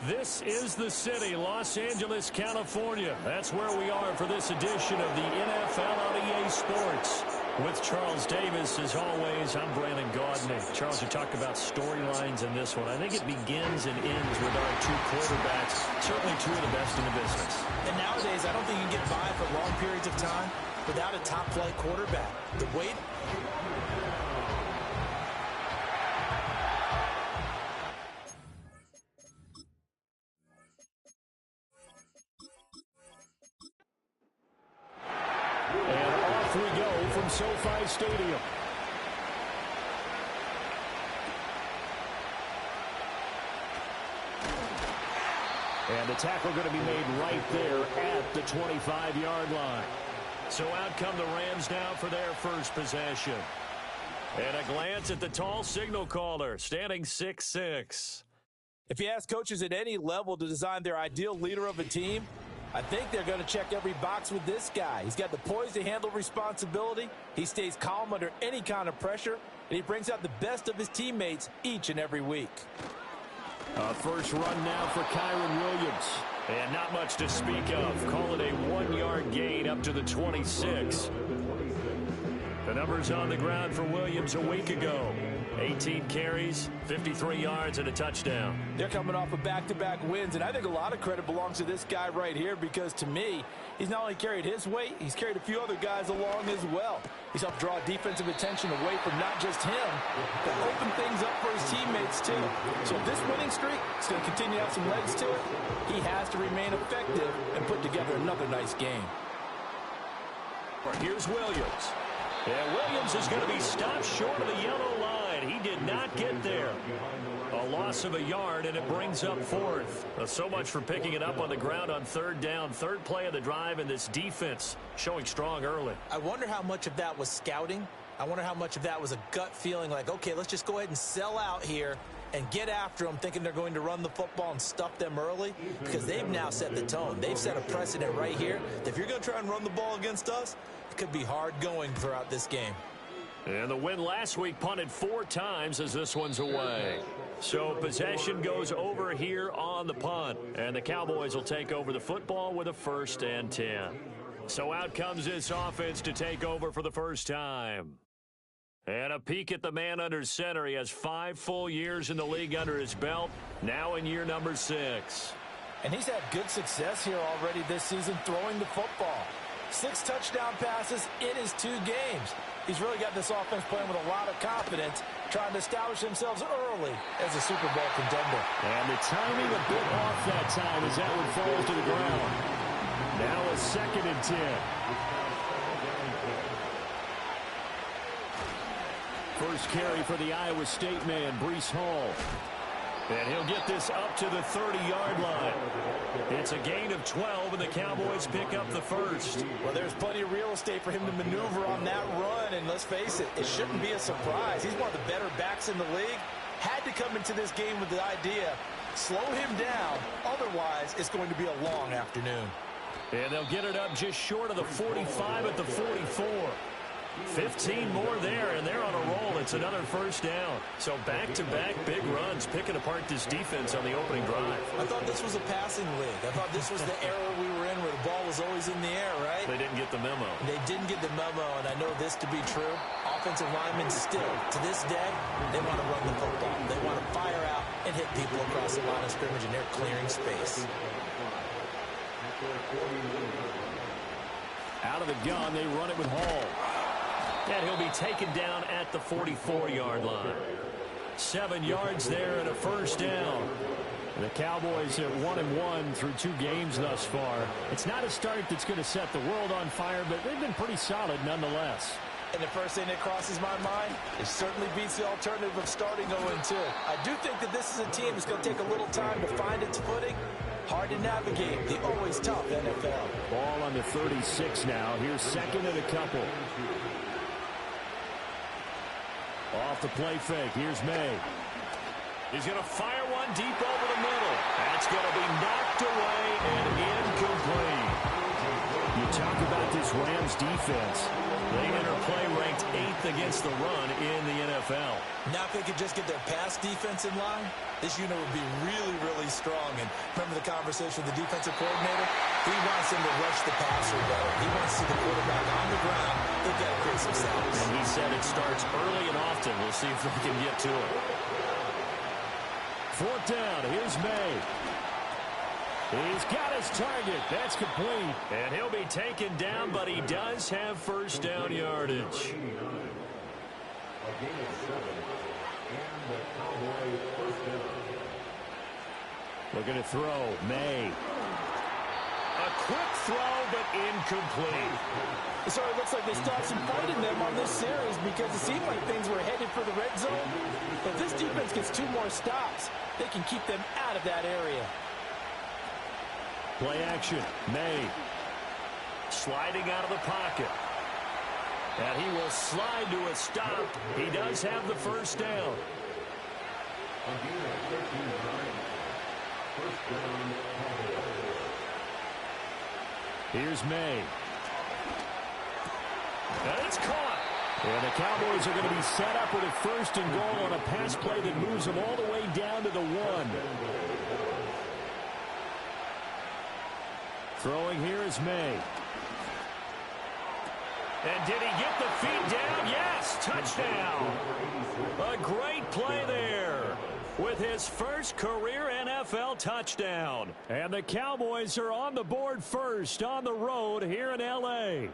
This is the city, Los Angeles, California. That's where we are for this edition of the NFL on EA Sports. With Charles Davis, as always, I'm Brandon Gaudin. Charles, you talk about storylines in this one. I think it begins and ends with our two quarterbacks, certainly two of the best in the business. And nowadays, I don't think you can get by for long periods of time without a top-flight quarterback. The weight... We go from SoFi Stadium. And the tackle going to be made right there at the 25-yard line. So out come the Rams now for their first possession. And a glance at the tall signal caller, standing 6'6". If you ask coaches at any level to design their ideal leader of a team, I think they're going to check every box with this guy. He's got the poise to handle responsibility. He stays calm under any kind of pressure, and he brings out the best of his teammates each and every week. First run now for Kyren Williams. And not much to speak of. Call it a 1-yard gain up to the 26. The numbers on the ground for Williams a week ago. 18 carries, 53 yards, and a touchdown. They're coming off of back-to-back wins, and I think a lot of credit belongs to this guy right here because, to me, he's not only carried his weight, he's carried a few other guys along as well. He's helped draw defensive attention away from not just him, but open things up for his teammates, too. So if this winning streak is going to continue to have some legs to it, he has to remain effective and put together another nice game. Here's Williams. And Williams is going to be stopped short of the yellow line. He did not get there. A loss of a yard, and it brings up fourth. So much for picking it up on the ground on third down. Third play of the drive, and this defense showing strong early. I wonder how much of that was scouting. I wonder how much of that was a gut feeling like, okay, let's just go ahead and sell out here and get after them, thinking they're going to run the football and stuff them early, because they've now set the tone. They've set a precedent right here that if you're going to try and run the ball against us, it could be hard going throughout this game. And the win last week punted 4 times as this one's away. So possession goes over here on the punt, and the Cowboys will take over the football with a 1st and 10. So out comes this offense to take over for the first time. And a peek at the man under center. He has 5 full years in the league under his belt, now in year number 6. And he's had good success here already this season throwing the football. 6 touchdown passes in his 2 games. He's really got this offense playing with a lot of confidence, trying to establish themselves early as a Super Bowl contender. And the timing a bit off that time as that one falls to the ground. Now a 2nd and 10. First carry for the Iowa State man, Breece Hall. And he'll get this up to the 30-yard line. It's a gain of 12, and the Cowboys pick up the first. Well, there's plenty of real estate for him to maneuver on that run, and let's face it, it shouldn't be a surprise. He's one of the better backs in the league. Had to come into this game with the idea, slow him down, otherwise it's going to be a long afternoon. And they'll get it up just short of the 45 at the 44. 15 more there, and they're on a roll. It's another first down. So back-to-back big runs, picking apart this defense on the opening drive. I thought this was a passing league. I thought this was the era we were in where the ball was always in the air, right? They didn't get the memo. They didn't get the memo, and I know this to be true. Offensive linemen still, to this day, they want to run the football. They want to fire out and hit people across the line of scrimmage, and they're clearing space. Out of the gun, they run it with Hall. And he'll be taken down at the 44-yard line. 7 yards there and a first down. The Cowboys at 1-1 through 2 games thus far. It's not a start that's going to set the world on fire, but they've been pretty solid nonetheless. And the first thing that crosses my mind, it certainly beats the alternative of starting 0-2. I do think that this is a team that's going to take a little time to find its footing. Hard to navigate the always tough NFL. Ball on the 36 now. Here's 2nd and a couple. Off the play fake. Here's May. He's going to fire one deep over the middle. That's going to be knocked away and incomplete. You talk about this Rams defense. They enter play ranked 8th against the run in the NFL. Now if they could just get their pass defense in line, this unit would be really, really strong. And remember the conversation with the defensive coordinator? He wants them to rush the passer better. He wants to see the quarterback on the ground. They've got to create some stops. And he said it starts early and often. We'll see if they can get to it. 4th down. Here's May. He's got his target. That's complete. And he'll be taken down, but he does have first down yardage. Looking to throw. May. A quick throw, but incomplete. So it looks like they stopped some fight in them on this series because it seemed like things were headed for the red zone. If this defense gets 2 more stops, they can keep them out of that area. Play action. May. Sliding out of the pocket. And he will slide to a stop. He does have the first down. Here's May. And it's caught. And the Cowboys are going to be set up with a 1st and goal on a pass play that moves them all the way down to the 1. Throwing here is May. And did he get the feet down? Yes, touchdown. A great play there with his first career NFL touchdown. And the Cowboys are on the board first on the road here in L.A.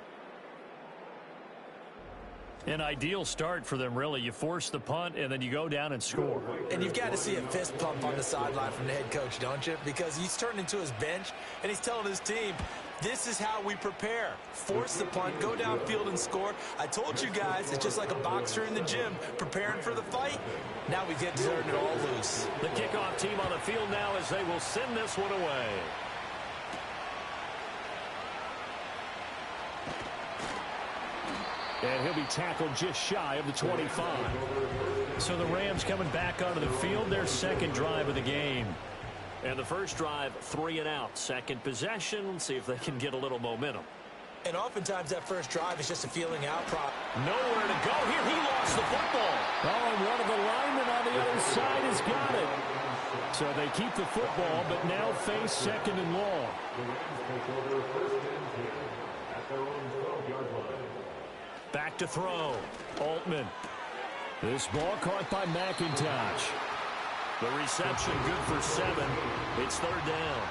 An ideal start for them, really. You force the punt, and then you go down and score. And you've got to see a fist pump on the sideline from the head coach, don't you? Because he's turned into his bench, and he's telling his team, this is how we prepare. Force the punt, go downfield and score. I told you guys, it's just like a boxer in the gym preparing for the fight. Now we get to turn it all loose. The kickoff team on the field now as they will send this one away. And he'll be tackled just shy of the 25. So the Rams coming back onto the field, their second drive of the game. And the first drive, 3 and out. Second possession, see if they can get a little momentum. And oftentimes that first drive is just a feeling out prop. Nowhere to go here. He lost the football. Oh, and one of the linemen on the other side has got it. So they keep the football, but now face 2nd and long. Back to throw. Altman. This ball caught by McIntosh. The reception good for 7. It's 3rd down.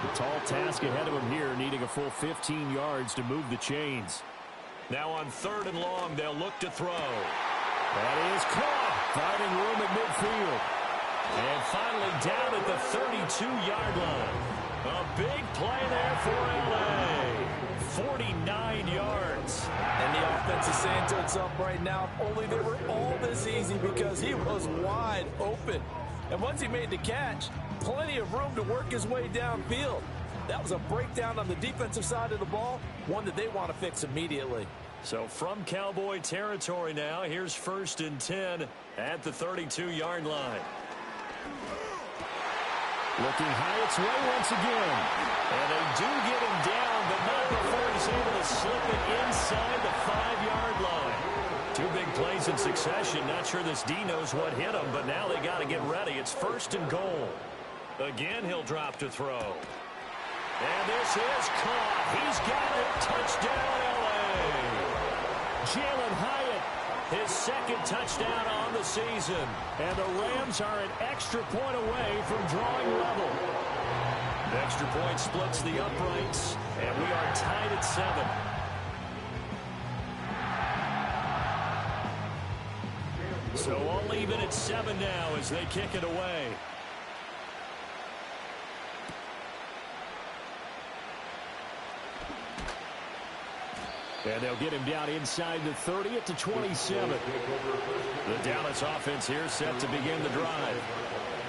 The tall task ahead of him here, needing a full 15 yards to move the chains. Now on 3rd and long, they'll look to throw. That is caught. Finding room at midfield. And finally down at the 32-yard line. A big play there for L.A. 49 yards. And the offense is saying to itself right now, if only they were all this easy, because he was wide open. And once he made the catch, plenty of room to work his way downfield. That was a breakdown on the defensive side of the ball, one that they want to fix immediately. So from Cowboy territory now, here's 1st and 10 at the 32-yard line. Looking high its way once again. And they do get him down, but not before he's able to slip it inside the 5-yard line. 2 big plays in succession. Not sure this D knows what hit him, but now they got to get ready. It's 1st and goal. Again, he'll drop to throw. And this is caught. He's got it. Touchdown, L.A. Jalen Hyatt, his 2nd touchdown on the season. And the Rams are an extra point away from drawing level. The extra point splits the uprights, and we are tied at 7. So all even at 7 now as they kick it away. And they'll get him down inside the 30 at the 27. The Dallas offense here set to begin the drive.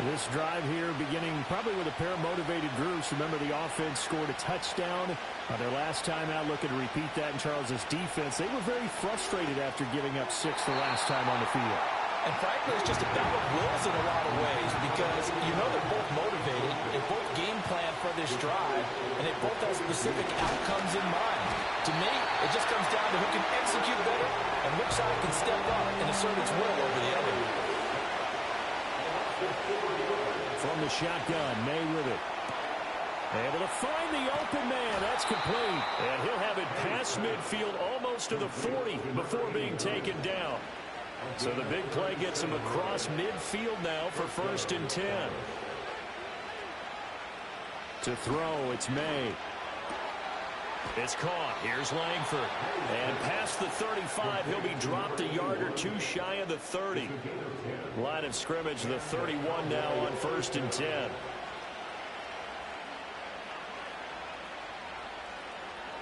This drive here beginning probably with a pair of motivated groups. Remember, the offense scored a touchdown their last time out. Looking to repeat that in Charles's defense. They were very frustrated after giving up 6 the last time on the field. And frankly, it's just a battle of wills in a lot of ways, because you know they're both motivated, they both game plan for this drive, and they both have specific outcomes in mind. To me, it just comes down to who can execute better and which side can step up and assert its will over the other. From the shotgun, May with it. Able to find the open man. That's complete. And he'll have it past midfield almost to the 40 before being taken down. So the big play gets him across midfield now for 1st and 10. To throw, it's May. It's caught. Here's Langford. And past the 35, he'll be dropped a yard or two shy of the 30. Line of scrimmage, the 31 now on 1st and 10.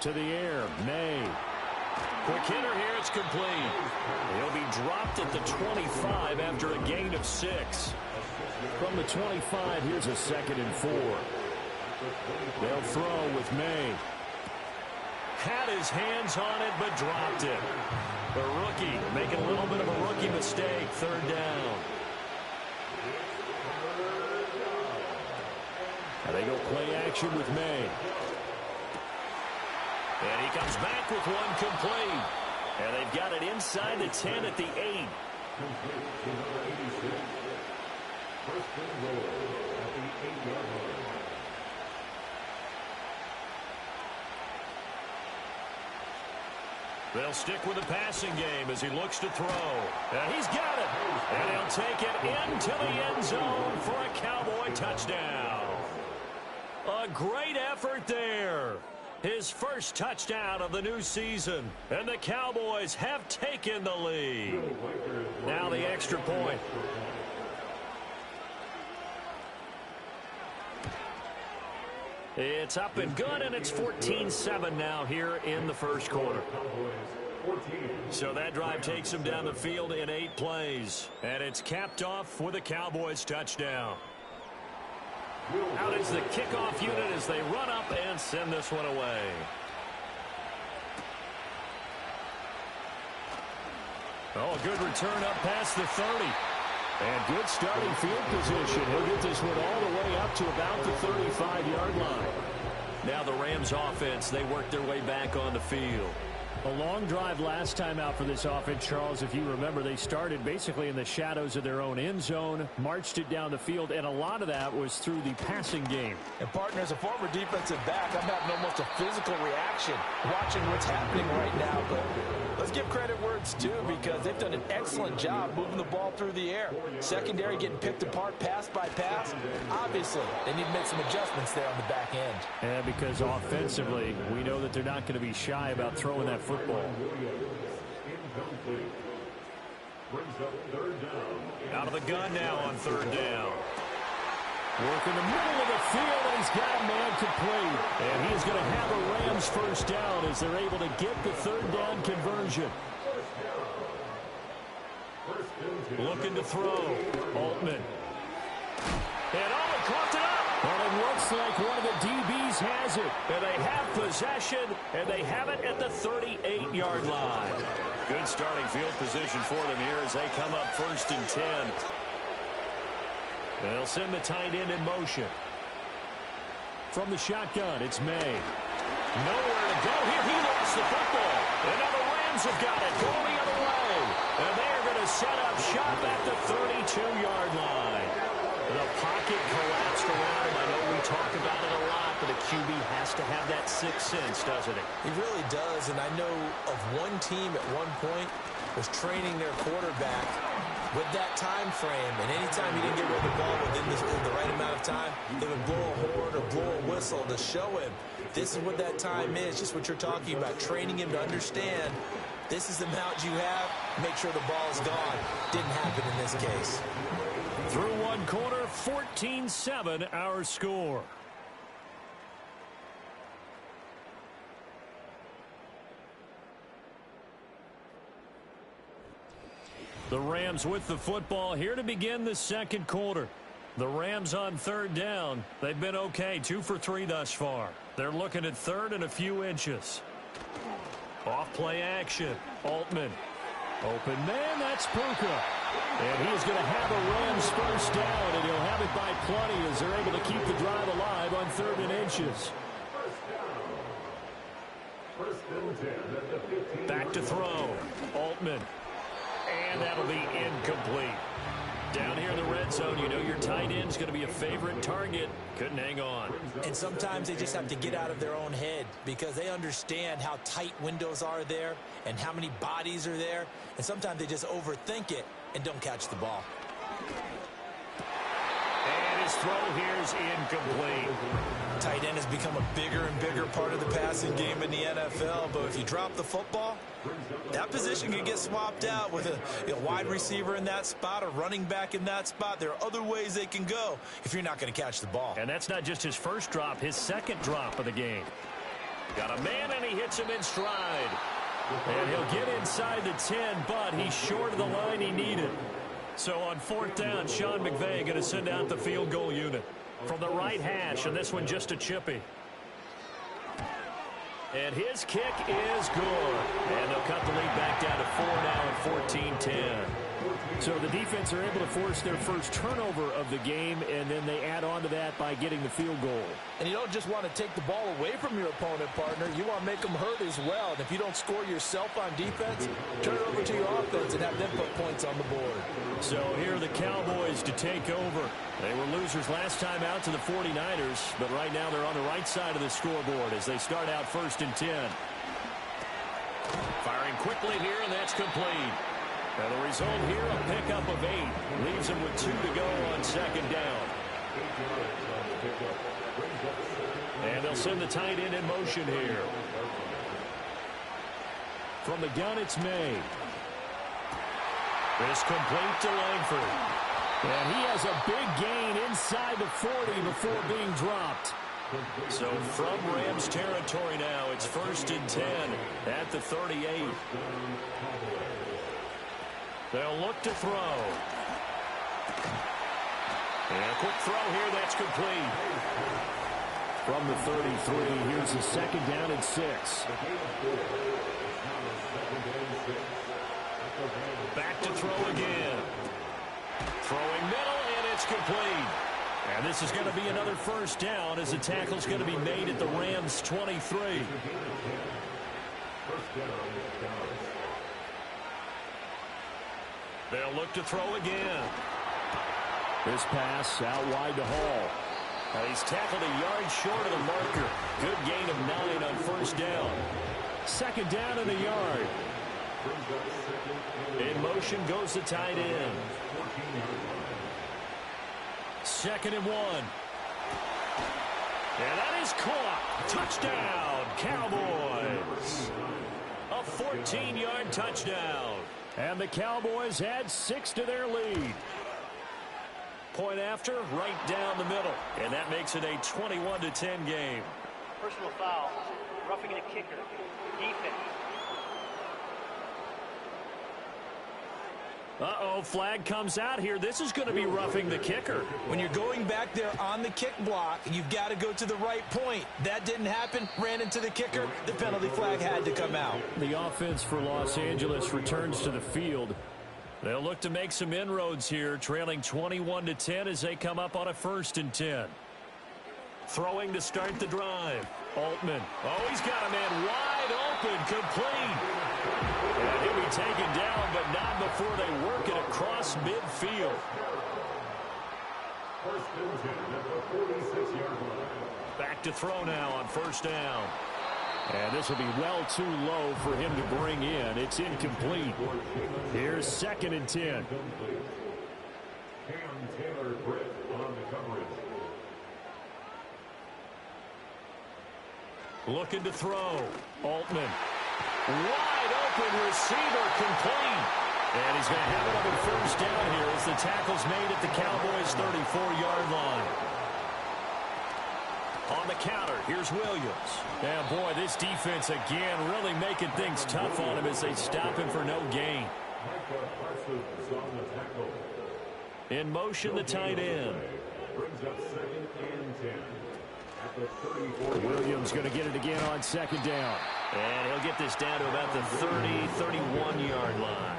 To the air, May. Quick hitter here, it's complete. He'll be dropped at the 25 after a gain of 6. From the 25, here's a 2nd and 4. They'll throw with May. Had his hands on it, but dropped it. The rookie making a little bit of a rookie mistake, 3rd down. And they go play action with May. And he comes back with one complete. And they've got it inside the 10 at the 8. They'll stick with the passing game as he looks to throw. And he's got it. And he'll take it into the end zone for a Cowboy touchdown. A great effort there. His first touchdown of the new season. And the Cowboys have taken the lead. Now the extra point. It's up and good, and it's 14-7 now here in the first quarter. So that drive takes him down the field in 8 plays. And it's capped off with a Cowboys touchdown. Out is the kickoff unit as they run up and send this one away. Oh, a good return up past the 30. And good starting field position. He'll get this one all the way up to about the 35-yard line. Now the Rams offense, they work their way back on the field. A long drive last time out for this offense, Charles. If you remember, they started basically in the shadows of their own end zone, marched it down the field, and a lot of that was through the passing game. And, partner, as a former defensive back, I'm having almost a physical reaction watching what's happening right now. But let's give credit where it's due because they've done an excellent job moving the ball through the air. Secondary getting picked apart pass by pass. Obviously, they need to make some adjustments there on the back end. And because offensively, we know that they're not going to be shy about throwing that football. Out of the gun now on 3rd down. Work in the middle of the field, and he's got a man complete. And he is going to have a Rams first down as they're able to get the 3rd down conversion. Looking to throw. Altman. And caught it up. And it looks like one of the DBs has it. And they have possession, and they have it at the 38-yard line. Good starting field position for them here as they come up 1st and 10. They'll send the tight end in motion. From the shotgun, it's May. Nowhere to go here. He lost the football. And now the Rams have got it going the other way. And they're going to set up shop at the 32-yard line. The pocket collapsed around him. I know we talk about it a lot, but a QB has to have that sixth sense, doesn't it? He really does, and I know of one team at one point was training their quarterback with that time frame, and anytime he didn't get rid of the ball within the right amount of time, they would blow a horn or blow a whistle to show him this is what that time is, just what you're talking about, training him to understand this is the amount you have, make sure the ball is gone. Didn't happen in this case. Through one quarter, 14-7 our score. The Rams with the football here to begin the second quarter. The Rams on 3rd down. They've been okay, 2 for 3 thus far. They're looking at 3rd and a few inches. Off play action. Altman. Open man, that's Puka. And he is going to have a Rams first down, and he'll have it by plenty as they're able to keep the drive alive on 3rd and inches. Back to throw. Altman. And that'll be incomplete. Down here in the red zone, you know your tight end's going to be a favorite target. Couldn't hang on. And sometimes they just have to get out of their own head because they understand how tight windows are there and how many bodies are there. And sometimes they just overthink it and don't catch the ball. And his throw here is incomplete. Tight end has become a bigger and bigger part of the passing game in the NFL, but if you drop the football, that position can get swapped out with a wide receiver in that spot, a running back in that spot. There are other ways they can go if you're not going to catch the ball. And that's not just his first drop, his second drop of the game. Got a man, and he hits him in stride. And he'll get inside the 10, but he's short of the line he needed. So on fourth down, Sean McVay going to send out the field goal unit. From the right hash, and this one just a chippy. And his kick is good. And they'll cut the lead back down to 4 now at 14-10. So the defense are able to force their first turnover of the game, and then they add on to that by getting the field goal. And you don't just want to take the ball away from your opponent, partner. You want to make them hurt as well. And if you don't score yourself on defense, turn it over to your offense and have them put points on the board. So here are the Cowboys to take over. They were losers last time out to the 49ers, but right now they're on the right side of the scoreboard as they start out 1st and 10. Firing quickly here, and that's complete. Now the result here, a pickup of 8. Leaves them with 2 to go on 2nd down. And they'll send the tight end in motion here. From the gun, it's May. This complete to Langford. And he has a big gain inside the 40 before being dropped. So from Rams territory now, it's 1st and 10 at the 38. They'll look to throw. And a quick throw here, that's complete. From the 33, here's a 2nd down and 6. Back to throw again. Throwing middle, and it's complete. And this is going to be another 1st down as the tackle's going to be made at the Rams' 23. They'll look to throw again. This pass out wide to Hall. Now he's tackled a yard short of the marker. Good gain of 9 on 1st down. 2nd down in the yard. In motion goes the tight end. 2nd and 1. And that is caught. Touchdown, Cowboys. A 14-yard touchdown. And the Cowboys add 6 to their lead. Point after, right down the middle. And that makes it a 21-10 game. Personal foul. Roughing the kicker. Defense. Uh-oh, flag comes out here. This is going to be roughing the kicker. When you're going back there on the kick block, you've got to go to the right point. That didn't happen. Ran into the kicker. The penalty flag had to come out. The offense for Los Angeles returns to the field. They'll look to make some inroads here, trailing 21-10 as they come up on a 1st and 10. Throwing to start the drive. Altman. Oh, he's got a man wide open, complete. And he'll be taken down, but not before they work it across midfield. Back to throw now on 1st down. And this will be well too low for him to bring in. It's incomplete. Here's 2nd and 10. Looking to throw. Altman. Wide open receiver, complete. And he's going to have another 1st down here as the tackle's made at the Cowboys' 34-yard line. On the counter, here's Williams. And boy, this defense again really making things tough on him as they stop him for no gain. In motion, the tight end. Williams going to get it again on 2nd down. And he'll get this down to about the 30-31-yard line.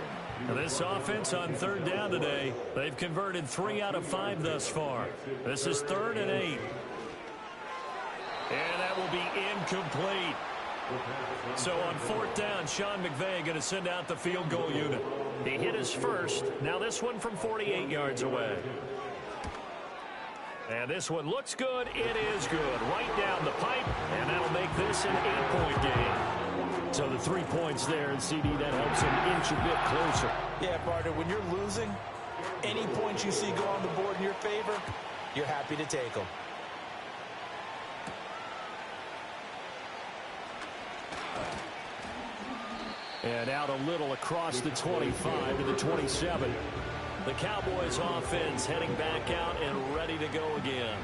Now this offense on 3rd down today, they've converted 3 out of 5 thus far. This is 3rd and 8. And that will be incomplete. So on 4th down, Sean McVay going to send out the field goal unit. He hit his first. Now this one from 48 yards away. And this one looks good. It is good. Right down the pipe. And that'll make this an 8-point game. So the 3 points there, and CD, that helps him inch a bit closer. Yeah, partner, when you're losing, any points you see go on the board in your favor, you're happy to take them. And out a little across the 25 to the 27. The Cowboys offense heading back out and ready to go again.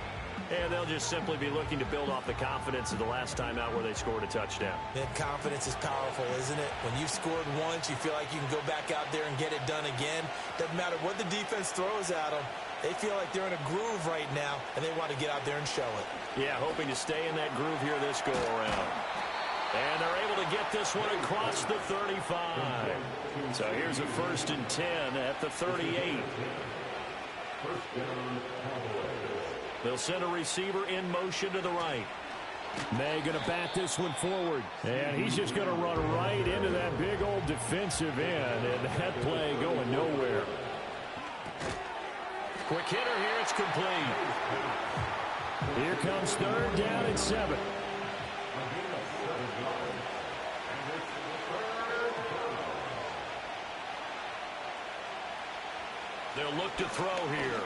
And they'll just simply be looking to build off the confidence of the last time out where they scored a touchdown. And confidence is powerful, isn't it? When you've scored once, you feel like you can go back out there and get it done again. Doesn't matter what the defense throws at them. They feel like they're in a groove right now, and they want to get out there and show it. Yeah, hoping to stay in that groove here this go-around. And they're able to get this one across the 35. So here's a 1st and 10 at the 38. They'll send a receiver in motion to the right. May going to bat this one forward. And he's just going to run right into that big old defensive end. And that play going nowhere. Quick hitter here. It's complete. Here comes 3rd down and 7. They'll look to throw here.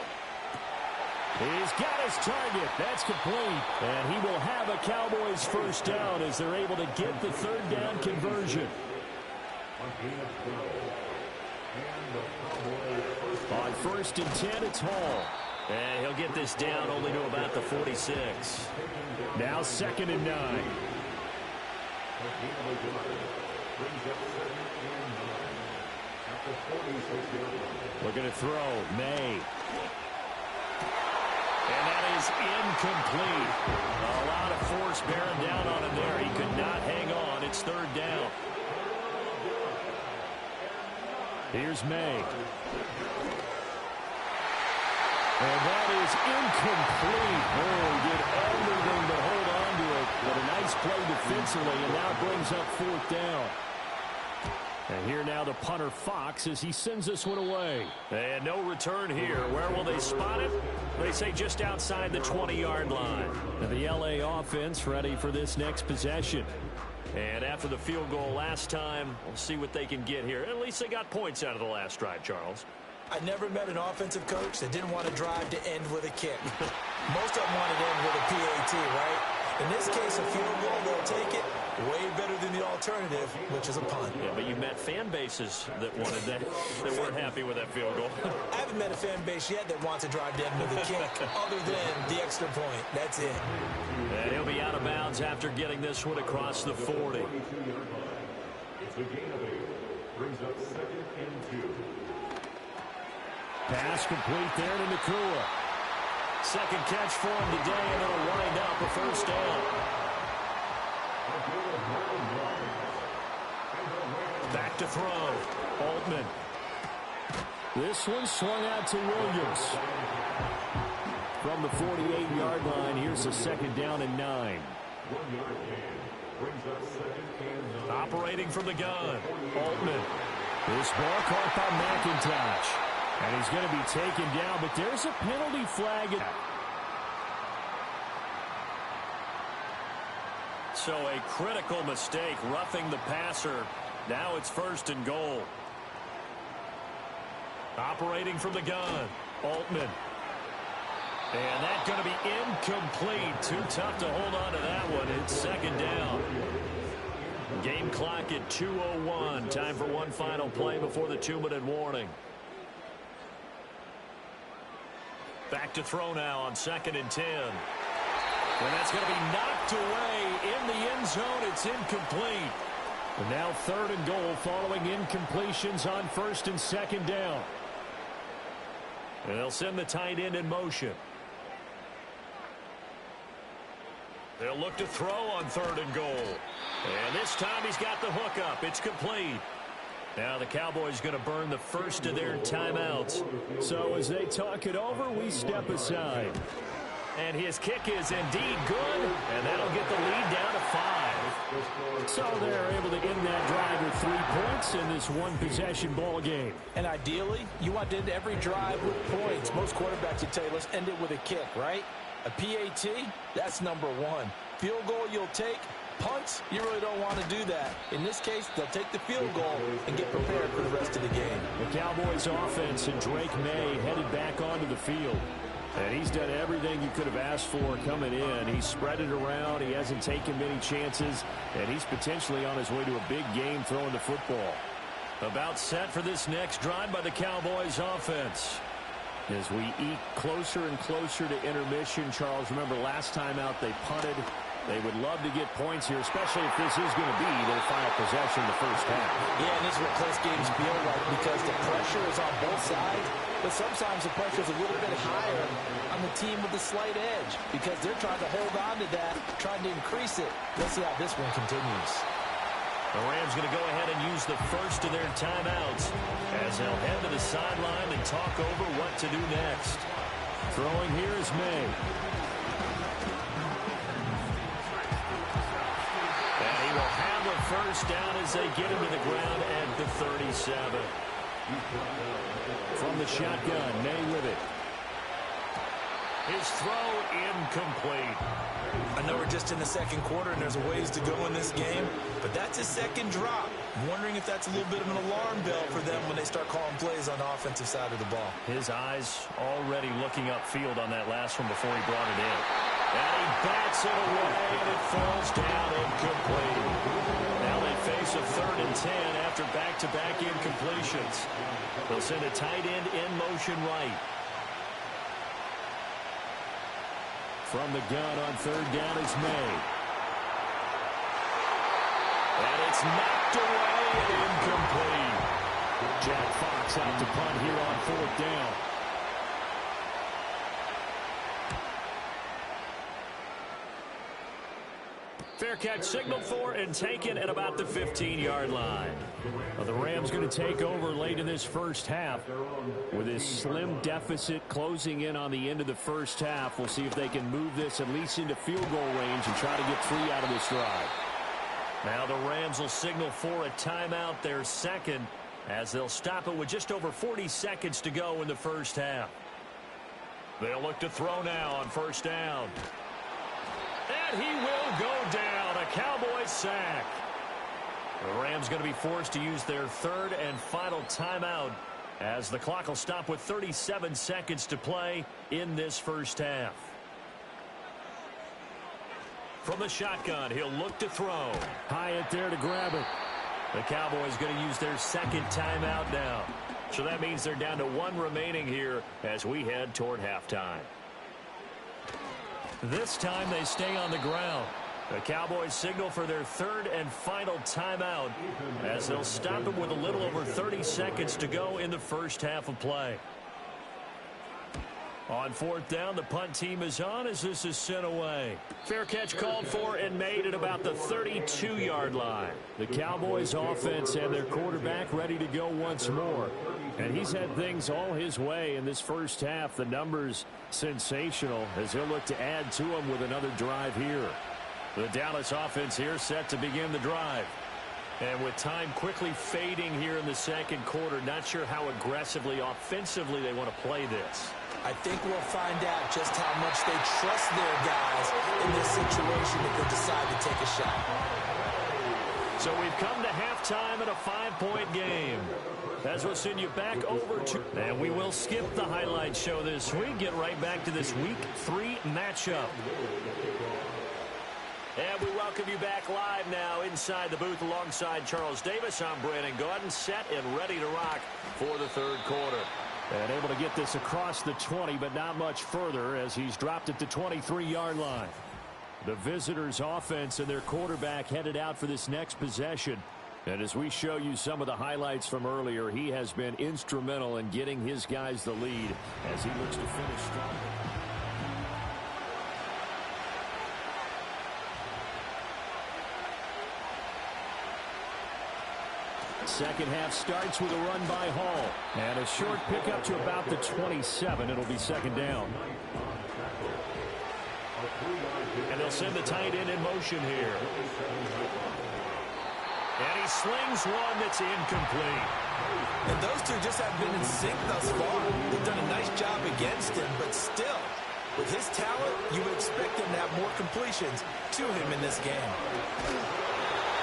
He's got his target. That's complete. And he will have a Cowboys 1st down as they're able to get the 3rd down conversion. On 1st and 10, it's Hall. And he'll get this down only to about the 46. Now 2nd and 9. Looking to throw. May. And that is incomplete. A lot of force bearing down on him there. He could not hang on. It's 3rd down. Here's May. And that is incomplete. Oh, he did everything but hold on to it. But a nice play defensively, and now brings up 4th down. And here now the punter Fox as he sends this one away. And no return here. Where will they spot it? They say just outside the 20-yard line. And the LA offense ready for this next possession. And after the field goal last time, we'll see what they can get here. At least they got points out of the last drive, Charles. I never met an offensive coach that didn't want to drive to end with a kick. Most of them want to end with a PAT, right? In this case, a field goal, they'll take it. Way better than the alternative, which is a punt. Yeah, but you met fan bases that wanted that, that weren't happy with that field goal. I haven't met a fan base yet that wants to drive to end with a kick, other than the extra point. That's it. And he'll be out of bounds after getting this one across the 40. Pass complete there to Nakua. Second catch for him today, and it'll wind up a 1st down. Back to throw. Altman. This one swung out to Williams. From the 48-yard line, here's a 2nd down and 9. Operating from the gun. Altman. This ball caught by McIntosh. And he's going to be taken down, but there's a penalty flag. So a critical mistake, roughing the passer. Now it's 1st and goal. Operating from the gun, Altman. And that's going to be incomplete. Too tough to hold on to that one. It's 2nd down. Game clock at 2:01. Time for one final play before the 2-minute warning. Back to throw now on 2nd and 10. And that's going to be knocked away in the end zone. It's incomplete. And now 3rd and goal following incompletions on 1st and 2nd down. And they'll send the tight end in motion. They'll look to throw on 3rd and goal. And this time he's got the hook up. It's complete. Now the Cowboys going to burn the first of their timeouts. So as they talk it over, we step aside. And his kick is indeed good, and that'll get the lead down to 5. So they're able to end that drive with 3 points in this one-possession ball game. And ideally, you want to end every drive with points. Most quarterbacks would tell you, let's end it with a kick, right? A PAT, that's number one. Field goal you'll take. Punts, you really don't want to do that. In this case, they'll take the field goal and get prepared for the rest of the game. The Cowboys offense and Drake May headed back onto the field. And he's done everything you could have asked for coming in. He's spread it around. He hasn't taken many chances. And he's potentially on his way to a big game throwing the football. About set for this next drive by the Cowboys offense. As we eke closer and closer to intermission, Charles, remember last time out they punted. They would love to get points here, especially if this is going to be their final possession in the first half. Yeah, and this is what close games feel like because the pressure is on both sides, but sometimes the pressure is a little bit higher on the team with the slight edge because they're trying to hold on to that, trying to increase it. Let's see how this one continues. The Rams going to go ahead and use the first of their timeouts as they'll head to the sideline and talk over what to do next. Throwing here is May. First down as they get him to the ground at the 37. From the shotgun, May with it. His throw incomplete. I know we're just in the second quarter and there's a ways to go in this game, but that's his second drop. I'm wondering if that's a little bit of an alarm bell for them when they start calling plays on the offensive side of the ball. His eyes already looking upfield on that last one before he brought it in. And he bats it away and it falls down incomplete. Now they face a 3rd and 10 after back-to-back incompletions. They'll send a tight end in motion right. From the gun on 3rd down is May. And it's knocked away and incomplete. Jack Fox out to punt here on 4th down. Fair catch signaled for and taken at about the 15-yard line. Well, the Rams going to take over late in this first half with this slim deficit closing in on the end of the first half. We'll see if they can move this at least into field goal range and try to get 3 out of this drive. Now the Rams will signal for a timeout, their second, as they'll stop it with just over 40 seconds to go in the first half. They'll look to throw now on first down. And he will go down. A Cowboys sack. The Rams going to be forced to use their 3rd and final timeout as the clock will stop with 37 seconds to play in this first half. From the shotgun, he'll look to throw. Hyatt there to grab it. The Cowboys going to use their 2nd timeout now. So that means they're down to 1 remaining here as we head toward halftime. This time they stay on the ground. The Cowboys signal for their 3rd and final timeout as they'll stop it with a little over 30 seconds to go in the first half of play. On 4th down, the punt team is on as this is sent away. Fair catch called for and made at about the 32-yard line. The Cowboys offense and their quarterback ready to go once more. And he's had things all his way in this first half. The numbers sensational as he'll look to add to them with another drive here. The Dallas offense here set to begin the drive. And with time quickly fading here in the second quarter, not sure how aggressively, offensively they want to play this. I think we'll find out just how much they trust their guys in this situation if they decide to take a shot. So we've come to halftime in a 5-point game. As we'll send you back over to... And we will skip the highlight show this week. Get right back to this Week 3 matchup. And we welcome you back live now inside the booth alongside Charles Davis. I'm Brandon Gaudin, set and ready to rock for the 3rd quarter. And able to get this across the 20, but not much further as he's dropped at the 23-yard line. The visitors' offense and their quarterback headed out for this next possession. And as we show you some of the highlights from earlier, he has been instrumental in getting his guys the lead as he looks to finish strong. Second half starts with a run by Hall. And a short pickup to about the 27. It'll be 2nd down. And they'll send the tight end in motion here. And he slings one that's incomplete. And those two just haven't been in sync thus far. They've done a nice job against him, but still, with his talent, you would expect him to have more completions to him in this game.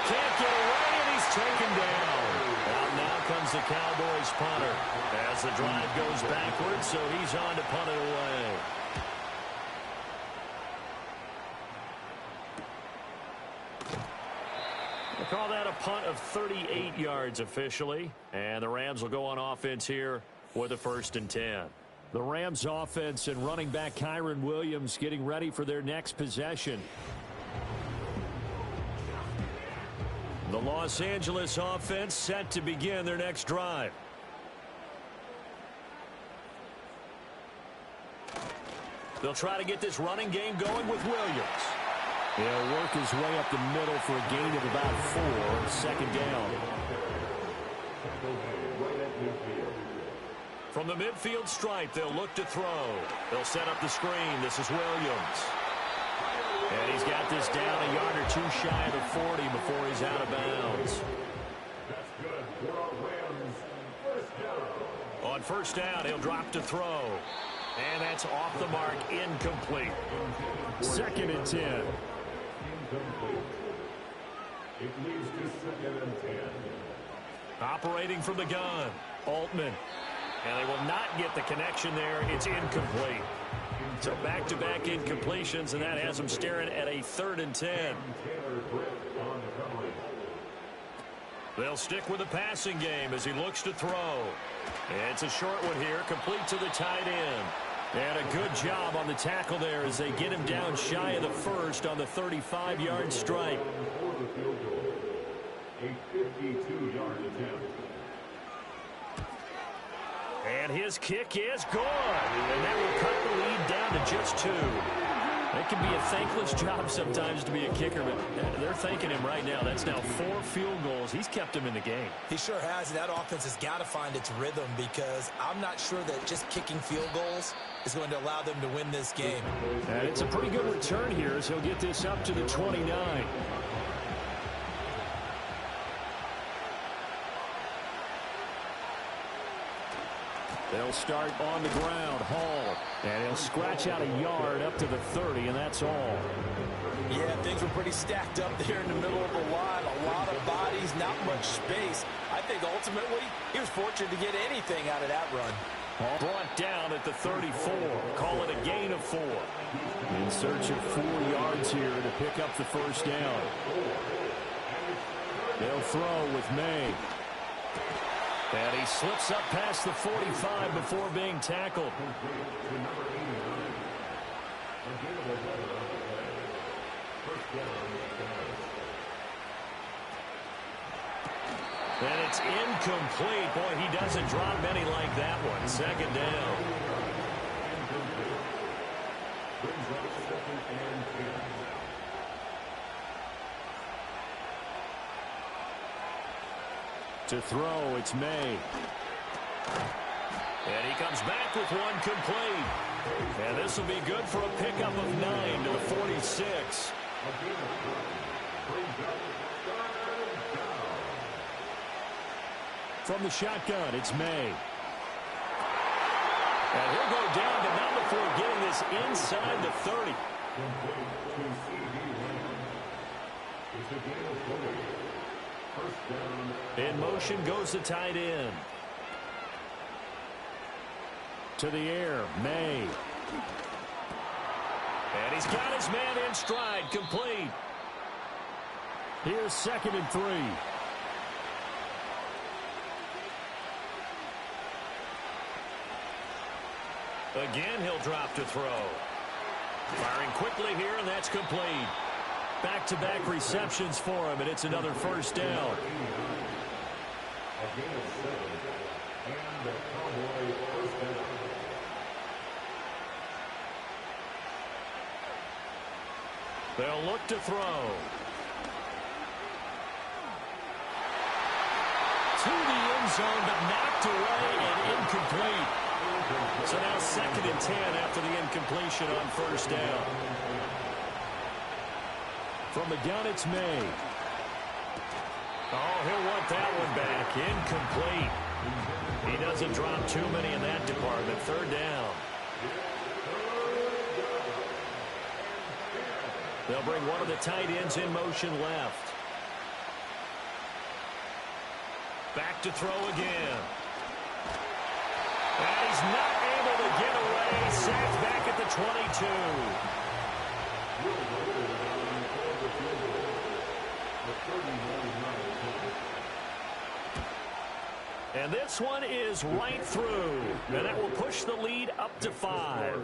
Can't get away, and he's taken down. Out now comes the Cowboys punter as the drive goes backwards, so he's on to punt it away. They call that a punt of 38 yards officially, and the Rams will go on offense here with a 1st and 10. The Rams offense and running back Kyren Williams getting ready for their next possession. The Los Angeles offense set to begin their next drive. They'll try to get this running game going with Williams. He'll work his way up the middle for a gain of about 4, 2nd down. From the midfield stripe, they'll look to throw. They'll set up the screen. This is Williams. And he's got this down a yard or 2 shy of the 40 before he's out of bounds. On 1st down, he'll drop to throw. And that's off the mark, incomplete. 2nd and 10. It leads to 2nd and 10. Operating from the gun, Altman. And they will not get the connection there. It's incomplete. So back-to-back incompletions, and that has them staring at a 3rd and 10. They'll stick with the passing game as he looks to throw. It's a short one here, complete to the tight end. And a good job on the tackle there as they get him down shy of the 1st on the 35-yard strike. A 52-yard attempt. And his kick is good. And that will cut the lead down to just 2. It can be a thankless job sometimes to be a kicker, but they're thanking him right now. That's now 4 field goals. He's kept him in the game. He sure has, and that offense has got to find its rhythm because I'm not sure that just kicking field goals is going to allow them to win this game. And it's a pretty good return here as he'll get this up to the 29. They'll start on the ground, Hall, and he'll scratch out a yard up to the 30, and that's all. Yeah, things were pretty stacked up there in the middle of the line. A lot of bodies, not much space. I think ultimately he was fortunate to get anything out of that run. Hall brought down at the 34. Call it a gain of 4. In search of 4 yards here to pick up the 1st down. They'll throw with May. And he slips up past the 45 before being tackled. And it's incomplete. Boy, he doesn't drop many like that one. 2nd down. To throw, it's May. And he comes back with one complete. And this will be good for a pickup of 9 to the 46. From the shotgun, it's May. And he'll go down, but not before getting this inside the 30. In motion goes the tight end. To the air, May. And he's got his man in stride, complete. Here's 2nd and 3. Again, he'll drop to throw. Firing quickly here, and that's complete. Back-to-back receptions for him, and it's another 1st down. They'll look to throw. To the end zone, but knocked away and incomplete. So now 2nd and 10 after the incompletion on first down. From the gun, it's May. Oh, he'll want that one back. Incomplete. He doesn't drop too many in that department. 3rd down. They'll bring one of the tight ends in motion left. Back to throw again. And he's not able to get away. Sacked back at the 22. And this one is right through. And that will push the lead up to 5.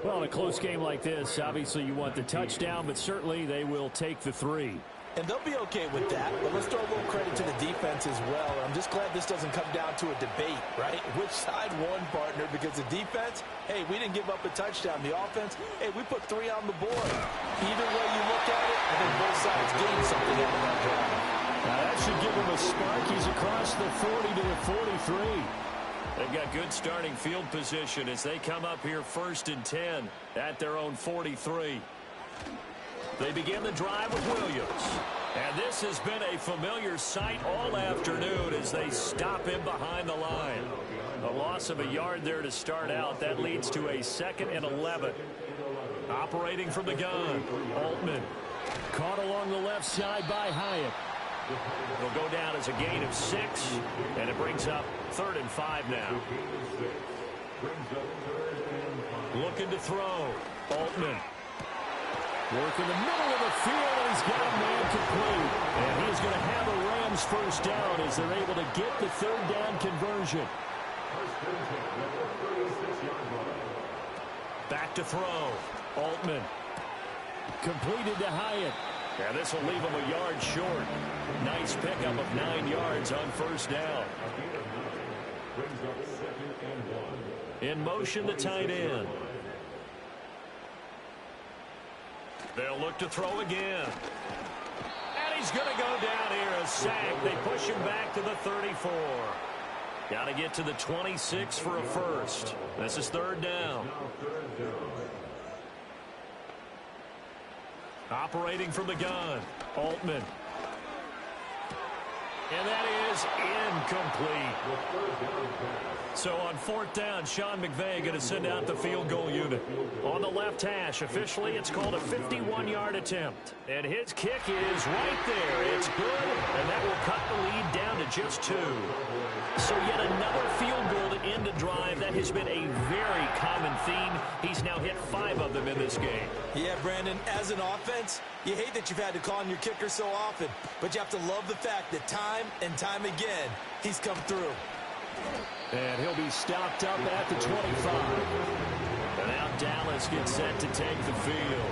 Well, in a close game like this, obviously you want the touchdown, but certainly they will take the 3. And they'll be okay with that, but let's throw a little credit to the defense as well. I'm just glad this doesn't come down to a debate, right? Which side won, partner? Because the defense, hey, we didn't give up a touchdown. The offense, hey, we put 3 on the board. Either way you look at it, I think both sides gained something out of that drive. Now that should give him a spark. He's across the 40 to the 43. They've got good starting field position as they come up here 1st and 10 at their own 43. They begin the drive with Williams. And this has been a familiar sight all afternoon as they stop him behind the line. A loss of a yard there to start out. That leads to a 2nd and 11. Operating from the gun, Altman. Caught along the left side by Hyatt. It'll go down as a gain of 6, and it brings up 3rd and 5 now. Looking to throw, Altman. Work in the middle of the field, and he's got a man complete. And he's going to have a Rams 1st down as they're able to get the 3rd down conversion. Back to throw, Altman. Completed to Hyatt. Yeah, this will leave him a yard short. Nice pickup of 9 yards on 1st down. In motion, the tight end. They'll look to throw again. And he's going to go down here, a sack. They push him back to the 34. Got to get to the 26 for a first. This is 3rd down. Operating from the gun, Altman. And that is incomplete. So on 4th down, Sean McVay going to send out the field goal unit. On the left hash, officially it's called a 51-yard attempt. And his kick is right there. It's good, and that will cut the lead down to just 2. So yet another field goal to end a drive. That has been a very common theme. He's now hit 5 of them in this game. Yeah, Brandon, as an offense, you hate that you've had to call on your kicker so often, but you have to love the fact that time and time again, he's come through. And he'll be stopped up at the 25. And now Dallas gets set to take the field.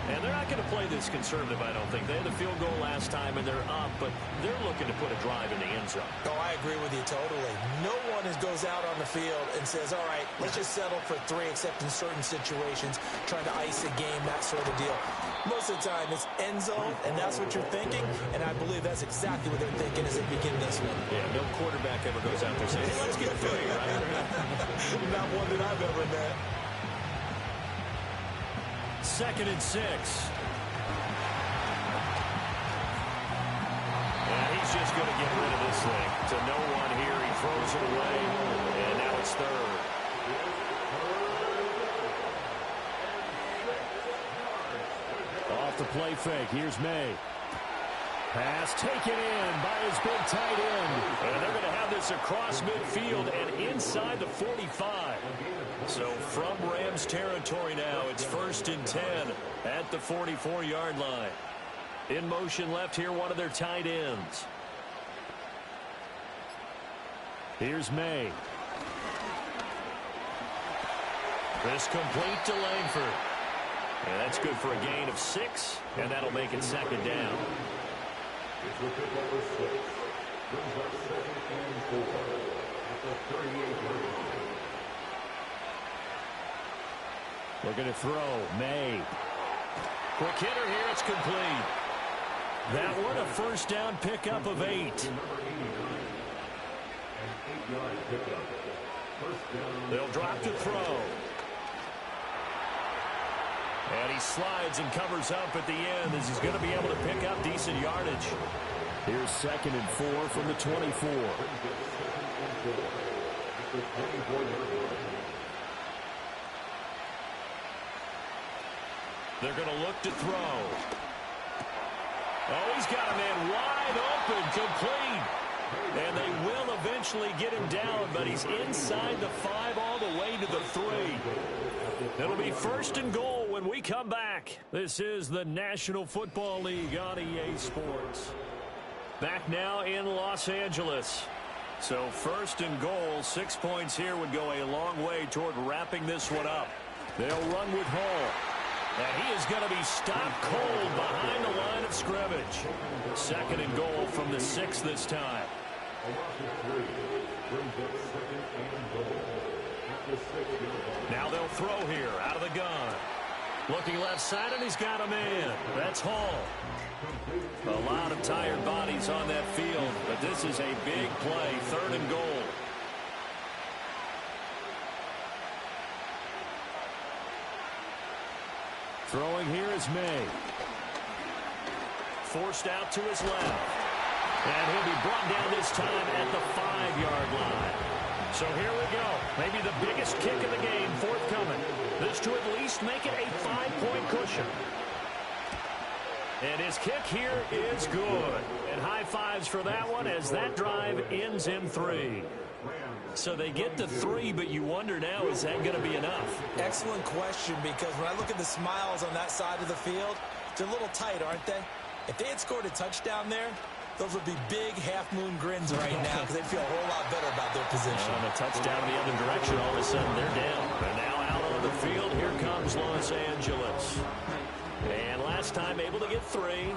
And they're not going to play this conservative, I don't think. They had the field goal last time, and they're up, but they're looking to put a drive in the end zone. Oh, I agree with you totally. No one goes out on the field and says, all right, let's just settle for 3, except in certain situations, trying to ice a game, that sort of deal. Most of the time, it's end zone, and that's what you're thinking, and I believe that's exactly what they're thinking as they begin this one. Yeah, no quarterback ever goes out there saying, hey, let's get Philly, right? Not one that I've ever met. 2nd and 6. Yeah, he's just going to get rid of this thing. To no one here. He throws it away, and now it's 3rd. Off the play fake. Here's May. Pass taken in by his big tight end. And they're going to have this across midfield and inside the 45. So from Rams territory now, it's 1st and 10 at the 44-yard line. In motion left here, one of their tight ends. Here's May. This complete to Langford. And that's good for a gain of 6, and that'll make it 2nd down. It's with pick number 6. Brings up 2nd and 4 at the 38-yard line. Looking to throw. May. Quick hitter here. It's complete. That one a 1st down pickup of 8. Number 89. An 8-yard pickup. They'll drop to throw. And he slides and covers up at the end as he's going to be able to pick up decent yardage. Here's 2nd and 4 from the 24. They're going to look to throw. Oh, he's got a man wide open, complete. And they will eventually get him down, but he's inside the 5 all the way to the 3. It'll be 1st and goal when we come back. This is the National Football League on EA Sports. Back now in Los Angeles. So 1st and goal, 6 points here would go a long way toward wrapping this one up. They'll run with Hall. And he is going to be stopped cold behind the line of scrimmage. 2nd and goal from the 6 this time. Now they'll throw here out of the gun. Looking left side, and he's got a man. That's Hall. A lot of tired bodies on that field, but this is a big play. 3rd and goal. Throwing here is May. Forced out to his left. And he'll be brought down this time at the 5-yard line. So here we go. Maybe the biggest kick of the game forthcoming. This to at least make it a 5-point cushion. And his kick here is good. And high fives for that one as that drive ends in 3. So they get to 3, but you wonder now, is that going to be enough? Excellent question, because when I look at the smiles on that side of the field, they're a little tight, aren't they? If they had scored a touchdown there, those would be big half-moon grins right now because they'd feel a whole lot better about their position. And a touchdown the other direction, all of a sudden they're down. And now out on the field, here comes Los Angeles. And last time able to get 3.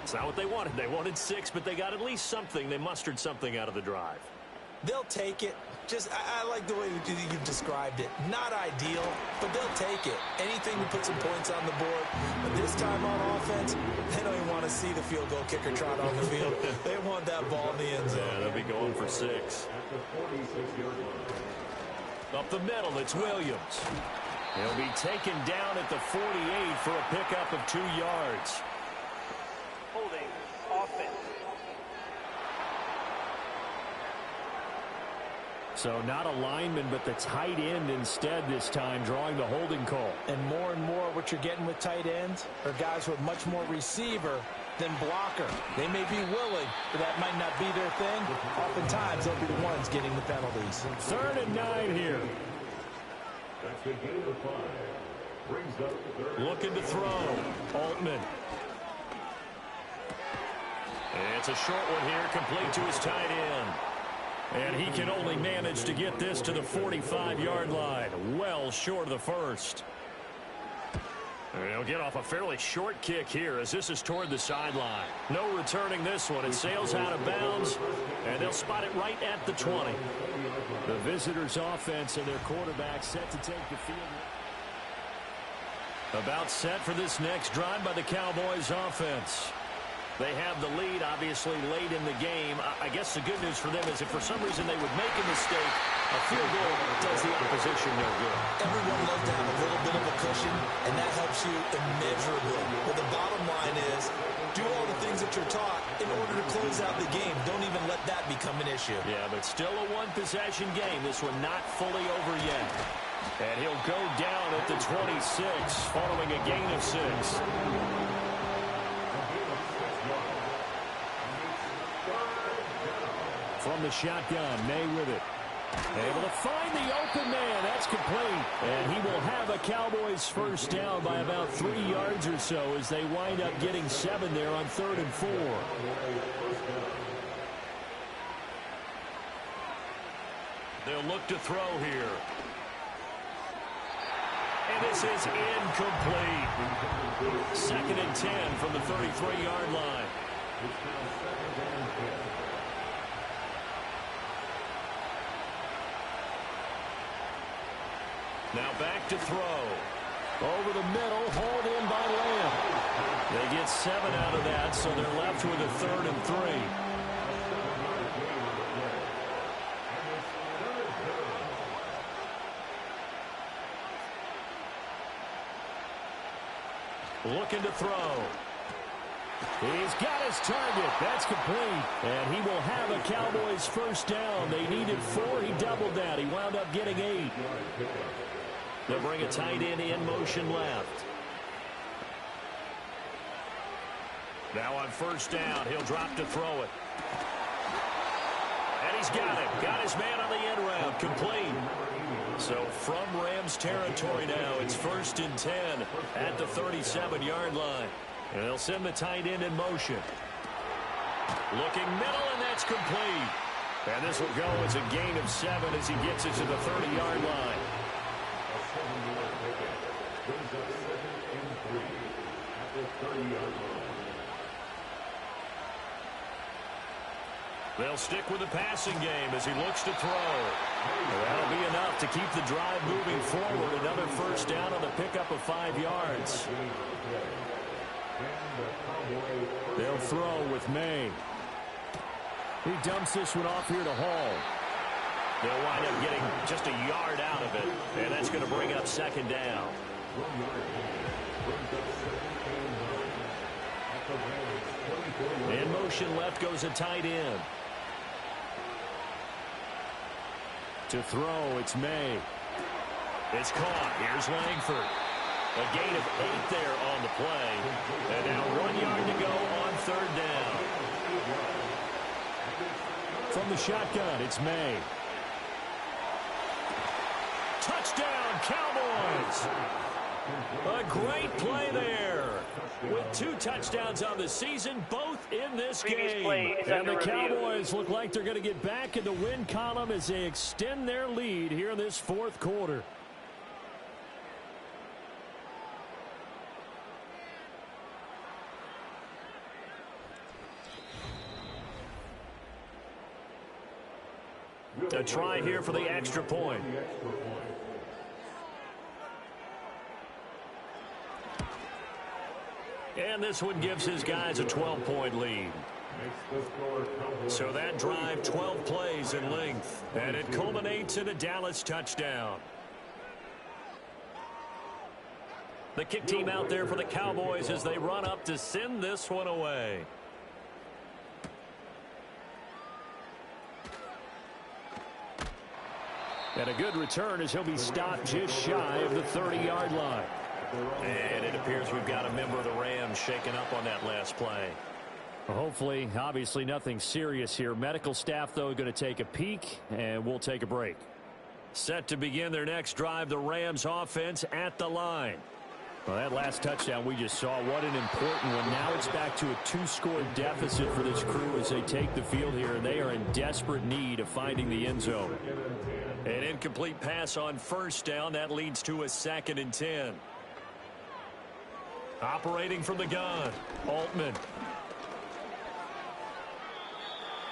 It's not what they wanted. They wanted 6, but they got at least something. They mustered something out of the drive. They'll take it. I like the way you've described it. Not ideal, but they'll take it. Anything to put some points on the board. But this time on offense, they don't even want to see the field goal kicker trot on the field. They want that ball in the end zone. Yeah, they'll be going for 6. Up the middle, it's Williams. He'll be taken down at the 48 for a pickup of 2 yards. Holding offense. So not a lineman, but the tight end instead this time, drawing the holding call. And more what you're getting with tight ends are guys with much more receiver than blocker. They may be willing, but that might not be their thing. Oftentimes, they'll be the ones getting the penalties. 3rd and 9 here. Looking to throw. Altman. It's a short one here, complete to his tight end. And he can only manage to get this to the 45-yard line. Well short of the first. And he'll get off a fairly short kick here as this is toward the sideline. No returning this one. It sails out of bounds, and they'll spot it right at the 20. The visitors' offense and their quarterback set to take the field. About set for this next drive by the Cowboys offense. They have the lead, obviously, late in the game. I guess the good news for them is if for some reason they would make a mistake, a field goal does the opposition no good. Everyone loves to have a little bit of a cushion, and that helps you immeasurably. But the bottom line is, do all the things that you're taught in order to close out the game. Don't even let that become an issue. Yeah, but still a one-possession game. This one not fully over yet. And he'll go down at the 26 following a gain of 6. From the shotgun, May with it. Able to find the open man. That's complete. And he will have a Cowboys first down by about 3 yards or so as they wind up getting 7 there on 3rd and 4. They'll look to throw here. And this is incomplete. 2nd and 10 from the 33-yard line. Now back to throw. Over the middle, hauled in by Lamb. They get 7 out of that, so they're left with a 3rd and 3. looking to throw. He's got his target. That's complete. And he will have a Cowboys first down. They needed 4. He doubled that. He wound up getting 8. They'll bring a tight end in motion left. Now on first down, he'll drop to throw it. And he's got it. Got his man on the end route. Complete. So from Rams territory now, it's 1st and 10 at the 37-yard line. And they'll send the tight end in motion. Looking middle, and that's complete. And this will go as a gain of 7 as he gets it to the 30-yard line. They'll stick with the passing game as he looks to throw. That'll be enough to keep the drive moving forward. Another first down on the pickup of 5 yards. They'll throw with May. He dumps this one off here to Hall. They'll wind up getting just a yard out of it, and that's going to bring up 2nd down. In motion left goes a tight end. To throw, it's May. It's caught. Here's Langford. A gain of 8 there on the play. And now 1 yard to go on 3rd down. From the shotgun, it's May. Touchdown, Cowboys! A great play there. With 2 touchdowns on the season, both in this game. And the Cowboys look like they're going to get back in the win column as they extend their lead here in this 4th quarter. A try here for the extra point. And this one gives his guys a 12-point lead. So that drive, 12 plays in length. And it culminates in a Dallas touchdown. The kick team out there for the Cowboys as they run up to send this one away. And a good return as he'll be stopped just shy of the 30-yard line. And it appears we've got a member of the Rams shaken up on that last play. Well, hopefully, obviously nothing serious here. Medical staff, though, going to take a peek, and we'll take a break. Set to begin their next drive, the Rams offense at the line. Well, that last touchdown we just saw, what an important one. Now it's back to a 2-score deficit for this crew as they take the field here, and they are in desperate need of finding the end zone. An incomplete pass on first down. That leads to a 2nd and 10. Operating from the gun, Altman.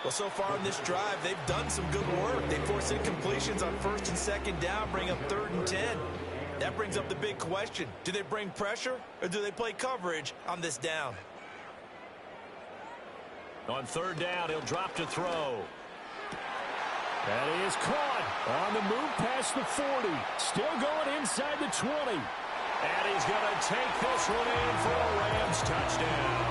Well, so far in this drive, they've done some good work. They force incompletions on 1st and 2nd down, bring up 3rd and 10. That brings up the big question. Do they bring pressure or do they play coverage on this down? On 3rd down, he'll drop to throw. That is caught on the move past the 40. Still going inside the 20. And he's going to take this one in for a Rams touchdown.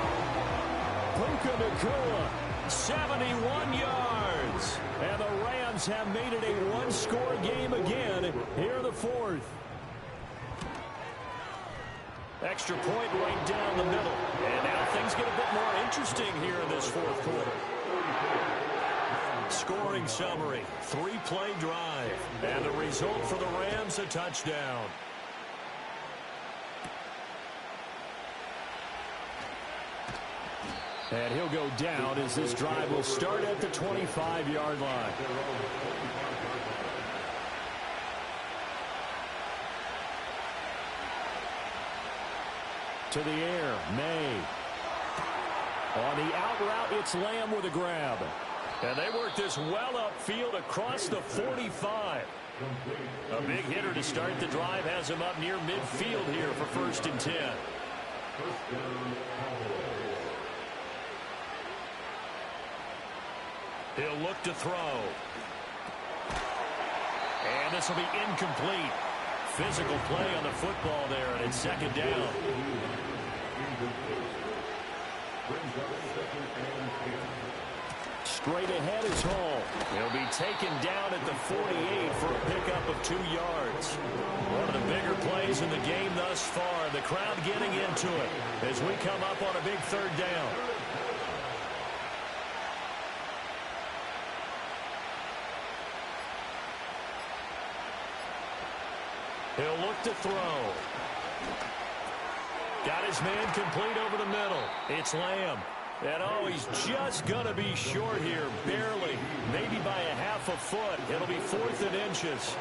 Puka Nacua, 71 yards. And the Rams have made it a 1-score game again here in the 4th. Extra point right down the middle. And now things get a bit more interesting here in this 4th quarter. Scoring summary, 3-play drive. And the result for the Rams, a touchdown. And he'll go down as this drive will start at the 25-yard line. To the air, May. On the out route, it's Lamb with a grab. And they work this well upfield across the 45. A big hitter to start the drive has him up near midfield here for 1st and 10. He'll look to throw. And this will be incomplete. Physical play on the football there, and it's 2nd down. Brings up 2nd and 10. Straight ahead is Hall. He'll be taken down at the 48 for a pickup of 2 yards. One of the bigger plays in the game thus far. The crowd getting into it as we come up on a big 3rd down. He'll look to throw. Got his man complete over the middle. It's Lamb. And oh, he's just going to be short here, barely, maybe by a half a foot. It'll be 4th and inches.